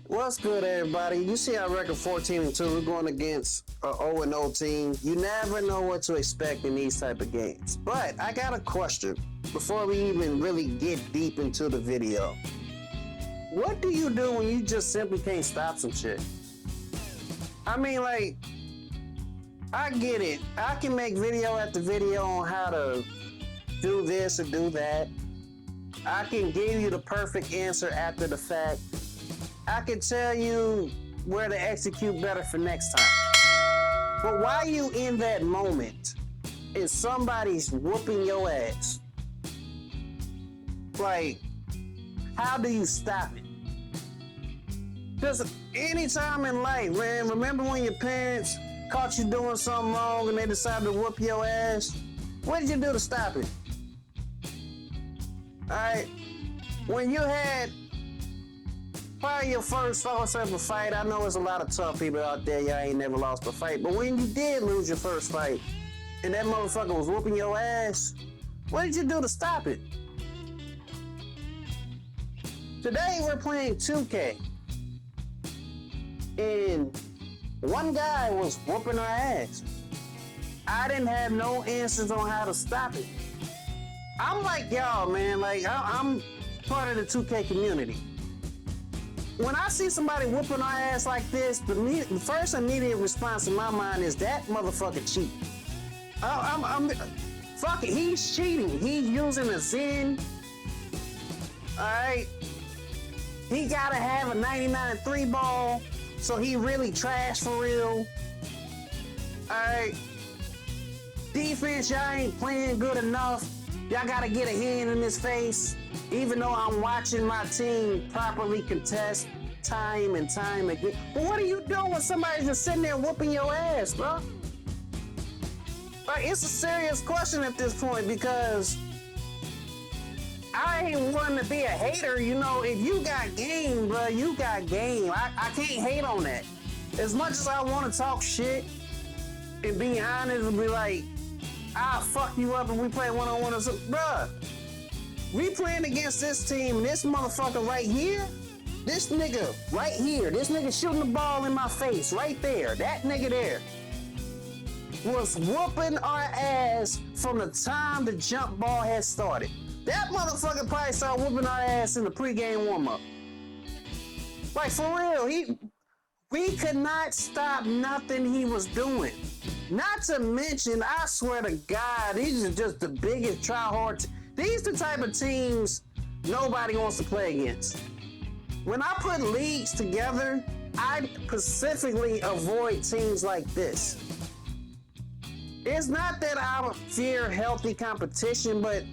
What's good, everybody? You see our record 14-2. We're going against an 0-0 team. You never know what to expect in these type of games. But I got a question before we even really get deep into the video. What do you do when you just simply can't stop some shit? I mean, like, I get it. I can make video after video on how to do this or do that. I can give you the perfect answer after the fact. I can tell you where to execute better for next time. But while you in that moment and somebody's whooping your ass, like, how do you stop it? Because anytime in life, man, remember when your parents caught you doing something wrong and they decided to whoop your ass? What did you do to stop it? Alright? When you had probably your first ever fight, I know there's a lot of tough people out there, y'all ain't never lost a fight, but when you did lose your first fight and that motherfucker was whooping your ass, what did you do to stop it? Today we're playing 2K and one guy was whooping our ass. I didn't have no answers on how to stop it. I'm like y'all, man, like I'm part of the 2K community. When I see somebody whooping our ass like this, the first immediate response in my mind is that motherfucker cheat. Fuck it, he's cheating. He's using a Zen. Alright? He gotta have a 99 3 ball, so he really trash for real. Alright? Defense, y'all ain't playing good enough. Y'all gotta get a hand in his face. Even though I'm watching my team properly contest time and time again. But what are you doing when somebody's just sitting there whooping your ass, bro? Like, it's a serious question at this point because I ain't wanting to be a hater. You know, if you got game, bro, you got game. I can't hate on that. As much as I want to talk shit and be honest and be like, I'll fuck you up if we play one-on-one or something. Bruh, we playing against this team, and this motherfucker right here, this nigga right here, this nigga shooting the ball in my face right there, that nigga there, was whooping our ass from the time the jump ball had started. That motherfucker probably started whooping our ass in the pregame warm-up. Like, for real, we could not stop nothing he was doing. Not to mention, I swear to God, these are just the biggest try-hard. These the type of teams nobody wants to play against. When I put leagues together, I specifically avoid teams like this. It's not that I fear healthy competition, but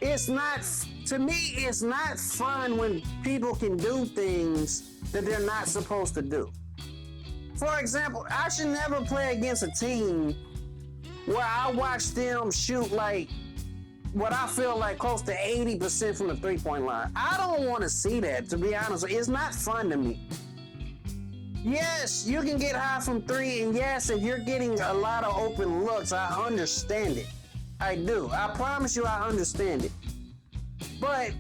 it's not, to me, it's not fun when people can do things that they're not supposed to do. For example, I should never play against a team where I watch them shoot like what I feel like close to 80% from the three-point line. I don't want to see that, to be honest. It's not fun to me. Yes, you can get high from three, and yes, if you're getting a lot of open looks, I understand it. I do. I promise you I understand it. But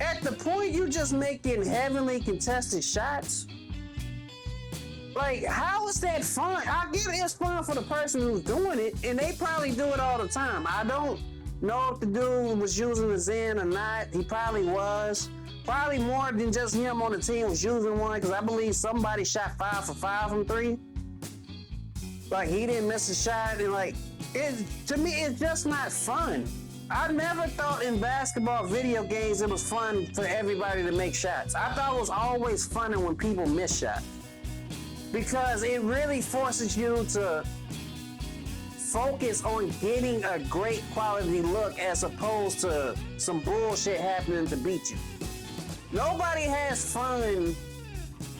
at the point you just making heavily contested shots, like, how is that fun? I get it, it's fun for the person who's doing it, and they probably do it all the time. I don't know if the dude was using a Zen or not. He probably was. Probably more than just him on the team was using one, because I believe somebody shot 5 for 5 from three. Like, he didn't miss a shot, and like, to me, it's just not fun. I never thought in basketball video games it was fun for everybody to make shots. I thought it was always funner when people miss shots, because it really forces you to focus on getting a great quality look as opposed to some bullshit happening to beat you. Nobody has fun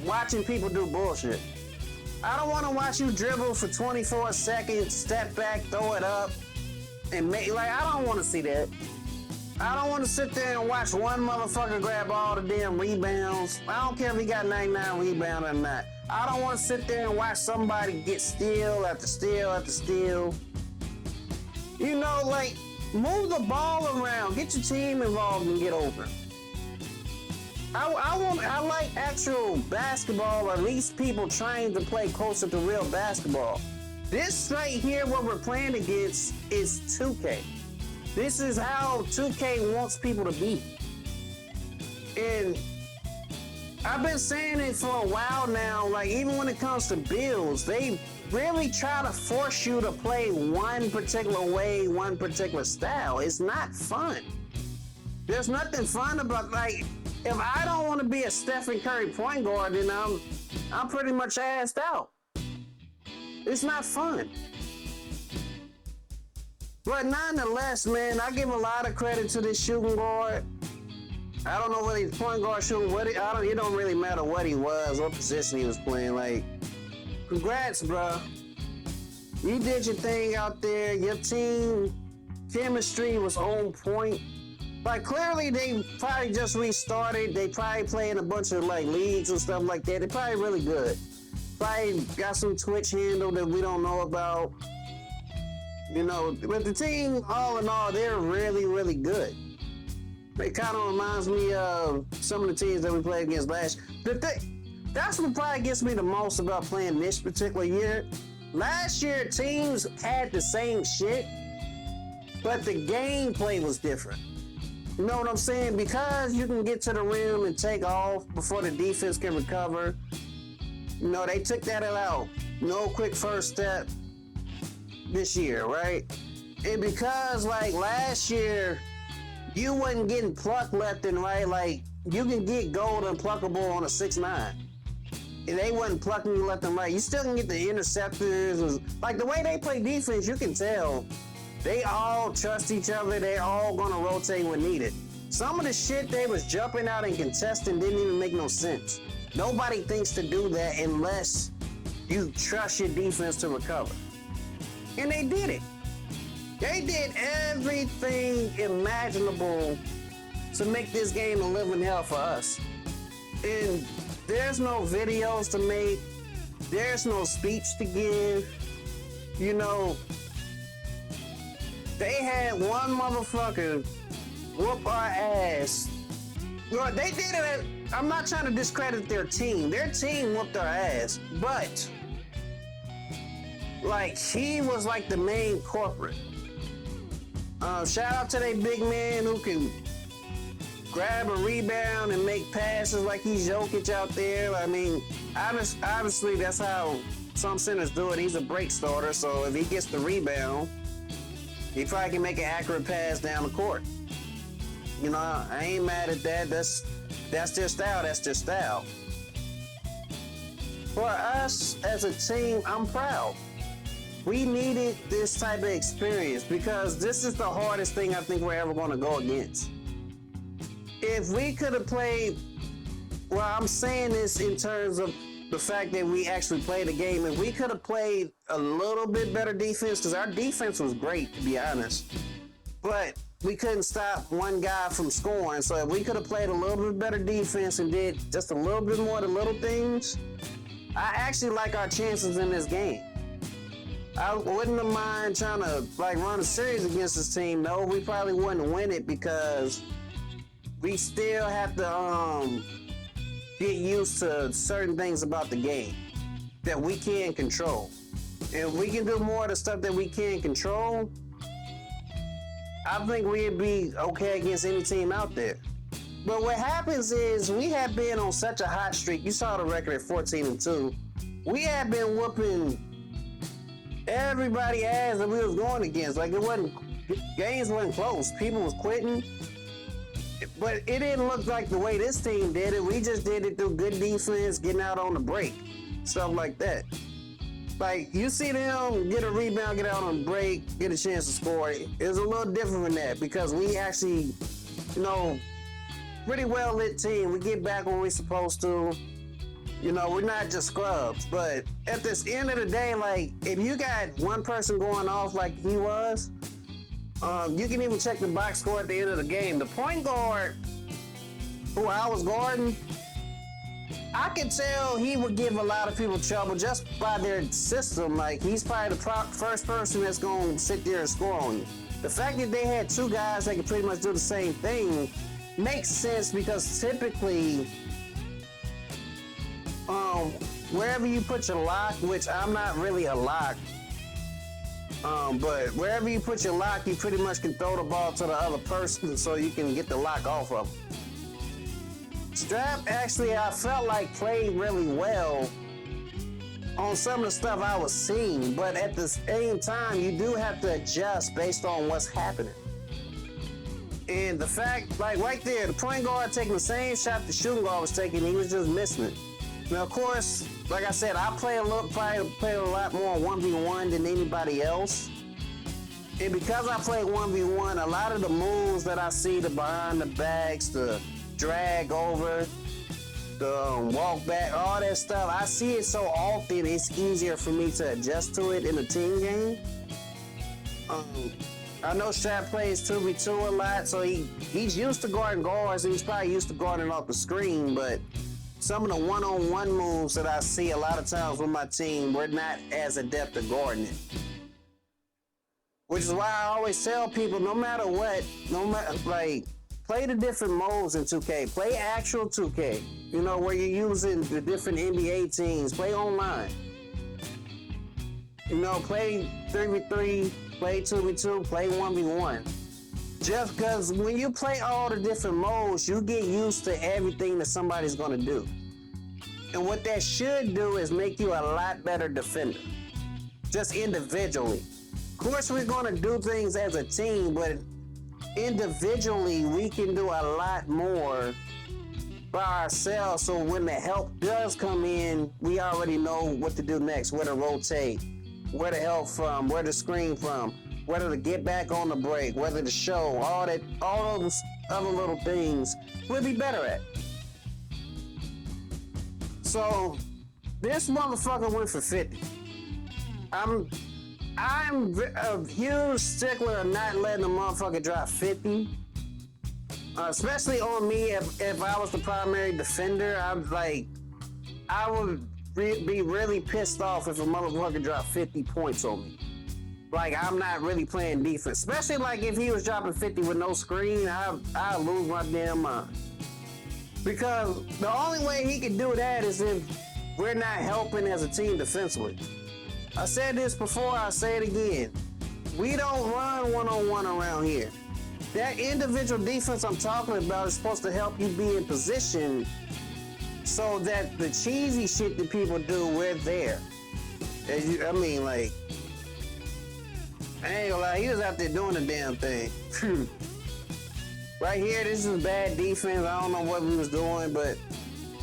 watching people do bullshit. I don't want to watch you dribble for 24 seconds, step back, throw it up, and make, like, I don't want to see that. I don't want to sit there and watch one motherfucker grab all the damn rebounds. I don't care if he got 99 rebounds or not. I don't want to sit there and watch somebody get steal after steal after steal. You know, like, move the ball around. Get your team involved and get open. I like actual basketball, or at least people trying to play closer to real basketball. This right here, what we're playing against, is 2K. This is how 2K wants people to be. And I've been saying it for a while now, like even when it comes to builds, they really try to force you to play one particular way, one particular style. It's not fun. There's nothing fun about, like, if I don't want to be a Stephen Curry point guard, then I'm pretty much assed out. It's not fun. But nonetheless, man, I give a lot of credit to this shooting guard. I don't know whether he's point guard, shooting, it don't really matter what he was, what position he was playing. Like, congrats, bro. You did your thing out there. Your team chemistry was on point. Like, clearly they probably just restarted. They probably playing a bunch of like leagues and stuff like that. They're probably really good. Probably got some Twitch handle that we don't know about. You know, but the team, all in all, they're really, really good. It kind of reminds me of some of the teams that we played against last year. That's what probably gets me the most about playing this particular year. Last year, teams had the same shit, but the gameplay was different. You know what I'm saying? Because you can get to the rim and take off before the defense can recover. You know, they took that out. No quick first step this year, right? And because, like, last year, you wasn't getting plucked left and right. Like, you can get gold unpluckable on a 6'9". And they wasn't plucking you left and right. You still can get the interceptors. Like, the way they play defense, you can tell they all trust each other. They're all gonna rotate when needed. Some of the shit they was jumping out and contesting didn't even make no sense. Nobody thinks to do that unless you trust your defense to recover. And they did it. They did everything imaginable to make this game a living hell for us. And there's no videos to make. There's no speech to give. You know, they had one motherfucker whoop our ass. Well, they did it. I'm not trying to discredit their team. Their team whooped our ass. But, like, he was like the main corporate. Shout out to that big man who can grab a rebound and make passes like he's Jokic out there. I mean, obviously that's how some centers do it. He's a break starter, so if he gets the rebound, he probably can make an accurate pass down the court. You know, I ain't mad at that. That's their style. That's their style. For us as a team, I'm proud. We needed this type of experience because this is the hardest thing I think we're ever going to go against. If we could have played, well, I'm saying this in terms of the fact that we actually played the game. If we could have played a little bit better defense, because our defense was great, to be honest, but we couldn't stop one guy from scoring. So if we could have played a little bit better defense and did just a little bit more of the little things, I actually like our chances in this game. I wouldn't have mind trying to like run a series against this team. No, we probably wouldn't win it because we still have to get used to certain things about the game that we can't control. If we can do more of the stuff that we can't control, I think we'd be okay against any team out there. But what happens is we have been on such a hot streak. You saw the record at 14-2. We have been whooping everybody ass that we was going against. Like games wasn't close. People was quitting. But it didn't look like the way this team did it. We just did it through good defense, getting out on the break, stuff like that. Like, you see them get a rebound, get out on the break, get a chance to score. It's a little different from that because we actually, you know, pretty well lit team. We get back when we're supposed to. You know, we're not just scrubs. But at this end of the day, like, if you got one person going off like he was, you can even check the box score at the end of the game. The point guard, who I was guarding, I could tell he would give a lot of people trouble just by their system. Like, he's probably the first person that's going to sit there and score on you. The fact that they had two guys that could pretty much do the same thing, makes sense because typically, wherever you put your lock, which I'm not really a lock, but wherever you put your lock, you pretty much can throw the ball to the other person so you can get the lock off of them. Strap, actually, I felt like played really well on some of the stuff I was seeing, but at the same time, you do have to adjust based on what's happening. And the fact, like right there, the point guard taking the same shot the shooting guard was taking, he was just missing it. Now, of course, like I said, I play a lot more 1v1 than anybody else. And because I play 1v1, a lot of the moves that I see, the behind the backs, the drag over, the walk back, all that stuff, I see it so often, it's easier for me to adjust to it in a team game. I know Strap plays 2v2 a lot, so he's used to guarding guards, and he's probably used to guarding off the screen, but some of the one-on-one moves that I see a lot of times with my team, we're not as adept at guarding it. Which is why I always tell people, no matter what, play the different modes in 2K. Play actual 2K, you know, where you're using the different NBA teams. Play online. You know, play 3v3, play 2v2, play 1v1. Just because when you play all the different modes, you get used to everything that somebody's going to do. And what that should do is make you a lot better defender. Just individually. Of course, we're going to do things as a team, but individually, we can do a lot more by ourselves. So when the help does come in, we already know what to do next, where to rotate, where to help from, where to screen from, whether to get back on the break, whether to show, all those other little things we'll be better at. So this motherfucker went for 50. I'm a huge stickler of not letting a motherfucker drop 50. Especially on me, if I was the primary defender, I would be really pissed off if a motherfucker dropped 50 points on me. Like, I'm not really playing defense. Especially like if he was dropping 50 with no screen, I'd lose my damn mind. Because the only way he could do that is if we're not helping as a team defensively. I said this before, I'll say it again. We don't run one-on-one around here. That individual defense I'm talking about is supposed to help you be in position so that the cheesy shit that people do, we're there. I mean, like, I ain't gonna lie, he was out there doing the damn thing. Right here, this is bad defense. I don't know what we was doing, but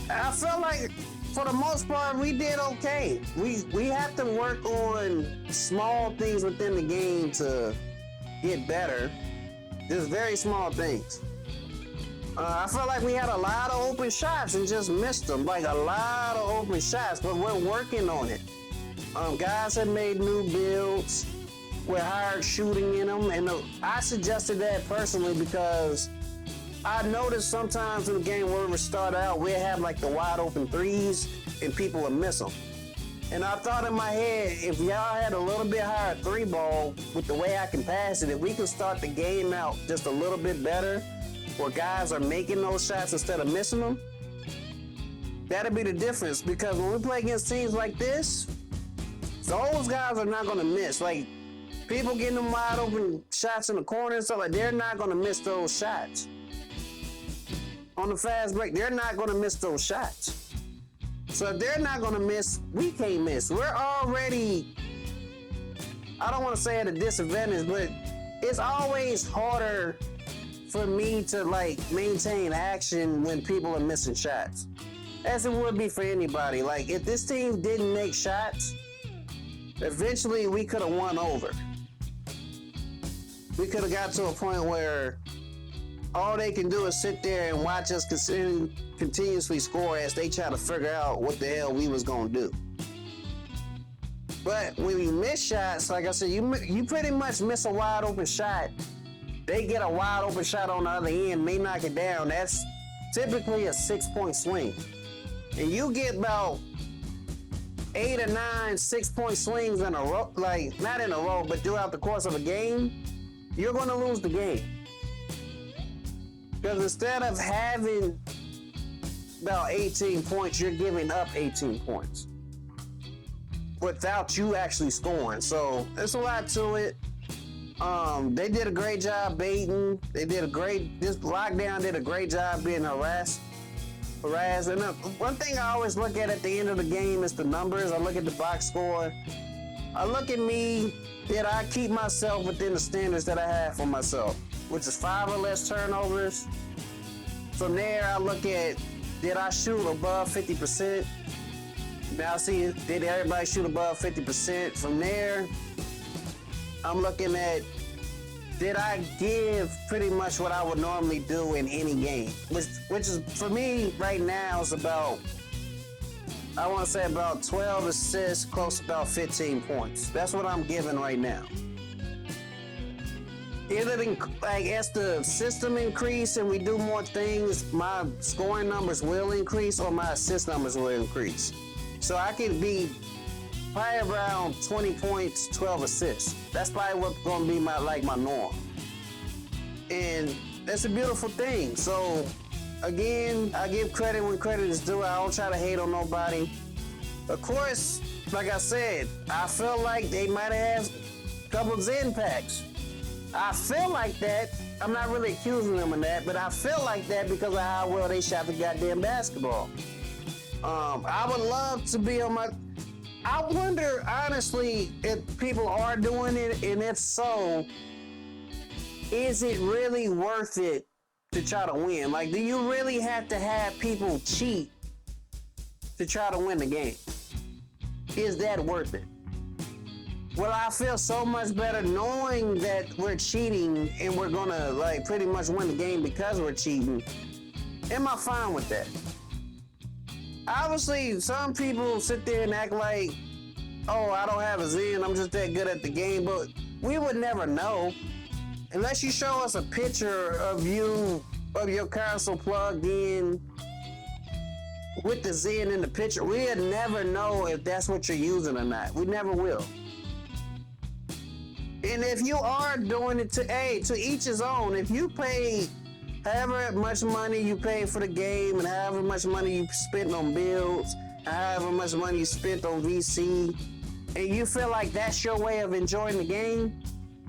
I felt like for the most part, we did okay. We have to work on small things within the game to get better. Just very small things. I felt like we had a lot of open shots and just missed them. Like a lot of open shots, but we're working on it. Guys have made new builds with higher shooting in them, and I suggested that personally because I noticed sometimes in the game where we start out, we'll have like the wide open threes and people will miss them. And I thought in my head, if y'all had a little bit higher three ball with the way I can pass it, if we can start the game out just a little bit better, where guys are making those shots instead of missing them, that'll be the difference. Because when we play against teams like this, those guys are not going to miss. Like, people getting them wide open shots in the corner and stuff, like, they're not going to miss those shots. On the fast break, they're not going to miss those shots. So if they're not going to miss, we can't miss. We're already, I don't want to say at a disadvantage, but it's always harder for me to like maintain action when people are missing shots, as it would be for anybody. Like if this team didn't make shots, eventually we could have won over. We could have got to a point where all they can do is sit there and watch us continuously score as they try to figure out what the hell we was gonna do. But when you miss shots, like I said, you pretty much miss a wide open shot. They get a wide open shot on the other end, may knock it down. That's typically a 6-point swing. And you get about 8 or 9 6-point swings in a row, like not in a row, but throughout the course of a game, you're gonna lose the game. Because instead of having about 18 points, you're giving up 18 points without you actually scoring. So there's a lot to it. They did a great job baiting. This lockdown did a great job being harassed. And one thing I always look at the end of the game is the numbers. I look at the box score. I look at me, did I keep myself within the standards that I have for myself, which is 5 or less turnovers. From there, I look at, did I shoot above 50%? Now see, did everybody shoot above 50%? From there, I'm looking at, did I give pretty much what I would normally do in any game? Which is, for me, right now, is about, I want to say about 12 assists, close to about 15 points. That's what I'm giving right now. As the system increase and we do more things, my scoring numbers will increase or my assist numbers will increase. So I could be probably around 20 points, 12 assists. That's probably what's going to be my norm. And that's a beautiful thing. So again, I give credit when credit is due. I don't try to hate on nobody. Of course, like I said, I feel like they might have a couple of Zen packs. I feel like that. I'm not really accusing them of that, but I feel like that because of how well they shot the goddamn basketball. I would love to be on my... I wonder, honestly, if people are doing it, and if so, is it really worth it to try to win? Like, do you really have to have people cheat to try to win the game? Is that worth it? Well, I feel so much better knowing that we're cheating and we're gonna pretty much win the game because we're cheating. Am I fine with that? Obviously, some people sit there and act like, oh, I don't have a Zen, I'm just that good at the game, but we would never know. Unless you show us a picture of your console plugged in with the Zen in the picture, we'll never know if that's what you're using or not. We never will. And if you are doing it to each his own. If you pay however much money you pay for the game and however much money you spent on builds, however much money you spent on VC, and you feel like that's your way of enjoying the game,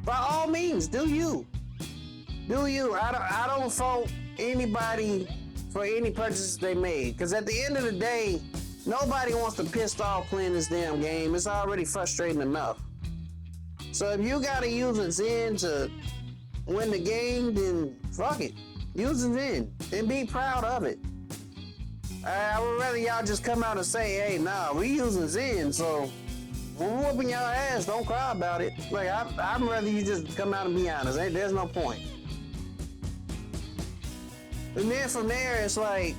by all means, do you. Do you. I don't fault anybody for any purchases they made. Because at the end of the day, nobody wants to piss off playing this damn game. It's already frustrating enough. So if you gotta use a Zen to win the game, then fuck it. Use a Zen and be proud of it. I would rather y'all just come out and say, hey, nah, we using Zen, so we're whooping y'all ass, don't cry about it. I'd rather you just come out and be honest. There's no point. And then from there, it's like,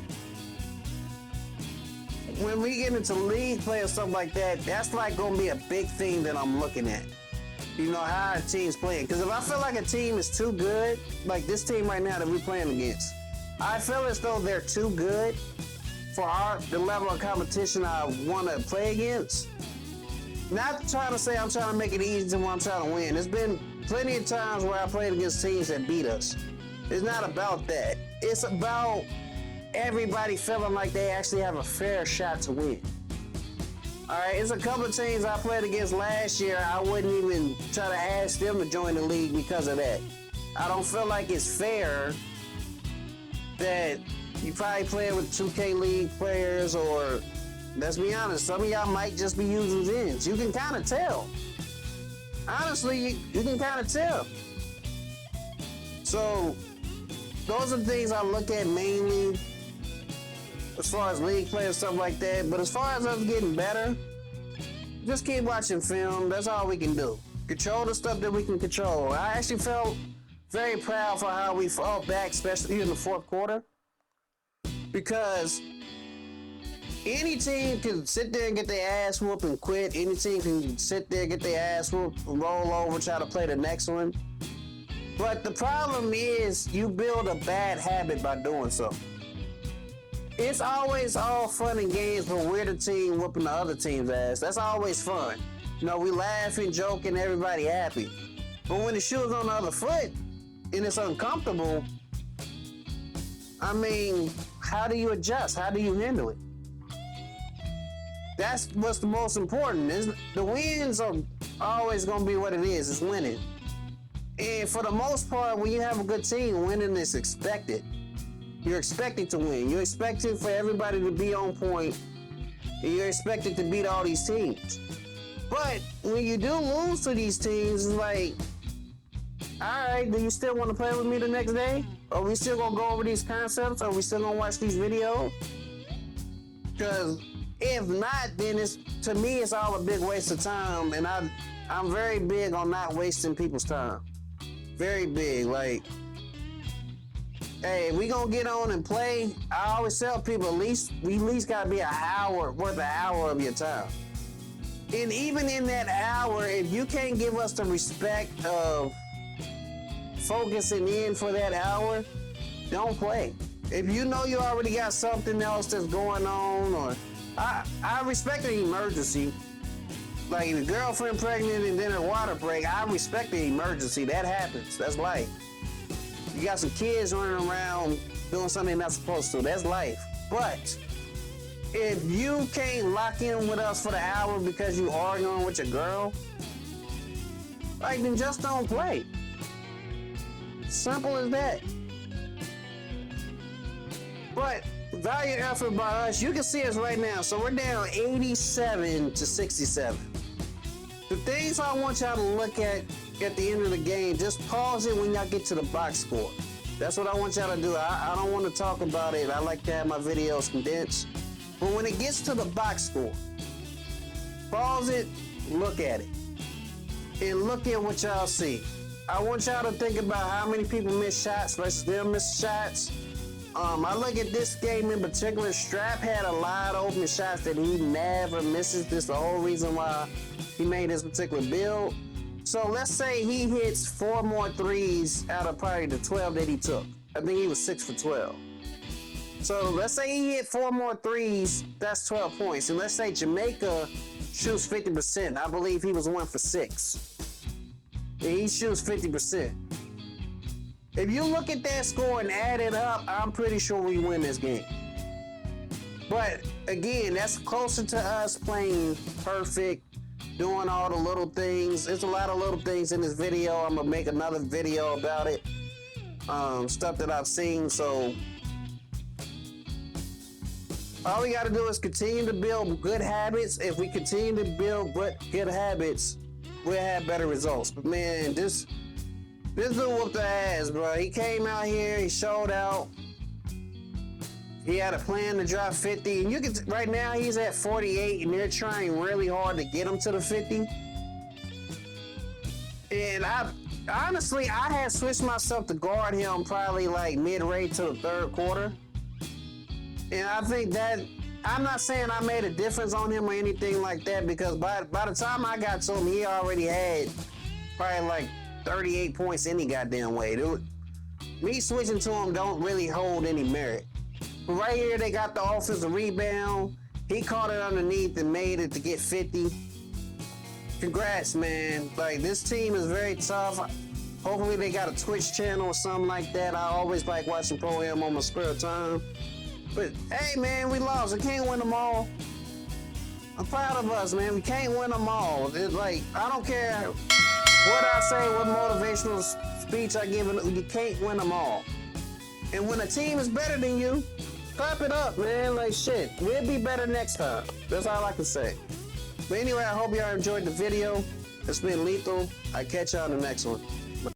when we get into league play or something like that, that's gonna be a big thing that I'm looking at. You know, how a team's playing. Because if I feel like a team is too good, like this team right now that we're playing against, I feel as though they're too good for the level of competition I want to play against. Not trying to say I'm trying to make it easy when I'm trying to win. There's been plenty of times where I played against teams that beat us. It's not about that. It's about everybody feeling like they actually have a fair shot to win. All right, it's a couple of teams I played against last year. I wouldn't even try to ask them to join the league because of that. I don't feel like it's fair that you probably play with 2K League players, or let's be honest, some of y'all might just be using Zens. You can kind of tell. Honestly, you can kind of tell. So those are the things I look at mainly as far as league play and stuff like that. But as far as us getting better, just keep watching film. That's all we can do. Control the stuff that we can control. I actually felt very proud for how we fought back, especially in the fourth quarter. Because any team can sit there and get their ass whooped and quit. Any team can sit there, get their ass whooped, roll over, try to play the next one. But the problem is you build a bad habit by doing so. It's always all fun and games, but we're the team whooping the other team's ass. That's always fun. You know, we laughing, joking, everybody happy. But when the shoe's on the other foot and it's uncomfortable, I mean, how do you adjust? How do you handle it? That's what's the most important. The wins are always going to be what it is. It's winning. And for the most part, when you have a good team, winning is expected. You're expected to win. You're expected for everybody to be on point. And you're expected to beat all these teams. But when you do lose to these teams, it's like, all right, do you still want to play with me the next day? Are we still going to go over these concepts? Are we still going to watch these videos? Because if not, then to me, it's all a big waste of time. And I'm very big on not wasting people's time. Very big. Like, hey, if we gonna get on and play, I always tell people we at least gotta be an hour of your time. And even in that hour, if you can't give us the respect of focusing in for that hour, don't play. If you know you already got something else that's going on, or I respect an emergency. Like if your girlfriend pregnant and then her water break, I respect the emergency. That happens. That's life. You got some kids running around doing something they're not supposed to. That's life. But if you can't lock in with us for the hour because you arguing with your girl, like then just don't play. Simple as that. But valiant effort by us. You can see us right now. So we're down 87 to 67. The things I want y'all to look at the end of the game, just pause it when y'all get to the box score. That's what I want y'all to do. I don't want to talk about it. I like to have my videos condensed. But when it gets to the box score, pause it, look at it. And look at what y'all see. I want y'all to think about how many people miss shots versus them miss shots. I look at this game in particular. Strap had a lot of open shots that he never misses. This is the whole reason why he made this particular build. So let's say he hits 4 more threes out of probably the 12 that he took. I think he was 6 for 12. So let's say he hit 4 more threes. That's 12 points. And let's say Jamaica shoots 50%. I believe he was 1 for 6. And he shoots 50%. If you look at that score and add it up, I'm pretty sure we win this game. But again, that's closer to us playing perfect, doing all the little things. There's a lot of little things in this video. I'm gonna make another video about it. Stuff that I've seen. So all we gotta do is continue to build good habits. If we continue to build good habits, we'll have better results. But man, this dude whooped the ass, bro. He came out here, he showed out. He had a plan to drop 50, and you can right now he's at 48, and they're trying really hard to get him to the 50. And I had switched myself to guard him probably like mid-range to the third quarter. And I think that I'm not saying I made a difference on him or anything like that, because by the time I got to him, he already had probably like 38 points any goddamn way. Me switching to him don't really hold any merit. But right here, they got the offensive rebound. He caught it underneath and made it to get 50. Congrats, man. Like, this team is very tough. Hopefully they got a Twitch channel or something like that. I always like watching Proam on my spare time. But, hey, man, we lost. We can't win them all. I'm proud of us, man. We can't win them all. It's like, I don't care what I say, what motivational speech I give, you can't win them all. And when a team is better than you, clap it up, man. Like, shit, we'll be better next time. That's all I can say. But anyway, I hope y'all enjoyed the video. It's been Lethal. I'll catch y'all in the next one.